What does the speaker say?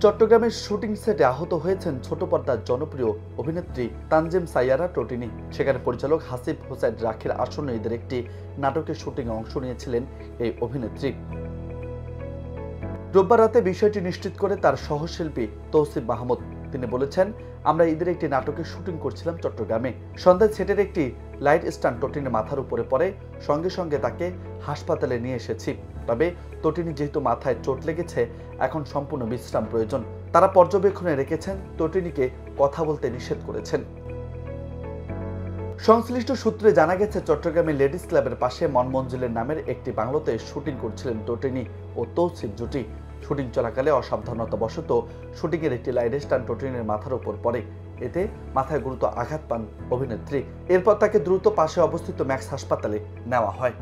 চট্টগ্রামের শুটিং সেটে আহত হয়েছেন ছোট পর্দার জনপ্রিয় অভিনেত্রী তানজিম সাইয়ারা টোটিনি। সেখানে পরিচালক হাসিব হোসাইন রাখির আসন্ন ঈদের একটি নাটকের শুটিংয়ে অংশ নিয়েছিলেন এই অভিনেত্রী। রোববার রাতে বিষয়টি নিশ্চিত করে তার সহশিল্পী তৌসিফ মাহমুদ। তিনি বলেছেন, আমরা ঈদের একটি নাটকের শুটিং করছিলাম চট্টগ্রামে। সন্ধ্যায় সেটের একটি লাইট স্ট্যান্ড টোটিনের মাথার উপরে পড়ে, সঙ্গে সঙ্গে তাকে হাসপাতালে নিয়ে এসেছি। তবে টোটিনি যেহেতু মাথায় চোট লেগেছে, এখন সম্পূর্ণ বিশ্রাম প্রয়োজন। তারা পর্যবেক্ষণে রেখেছেন, টোটিনিকে কথা বলতে নিষেধ করেছেন। সংশ্লিষ্ট সূত্রে জানা গেছে, চট্টগ্রামের লেডিস ক্লাবের পাশে মনমঞ্জিলের নামের একটি বাংলোতে শুটিং করছিলেন টোটিনি ও তৌসিফ জুটি। শুটিং চলাকালে অসাবধানতাবশত শুটিংয়ের একটি লাইট স্ট্যান্ড টোটিনের মাথার উপর পড়ে। এতে মাথায় গুরুতর আঘাত পান অভিনেত্রী। এরপর তাকে দ্রুত পাশে অবস্থিত ম্যাক্স হাসপাতালে নেওয়া হয়।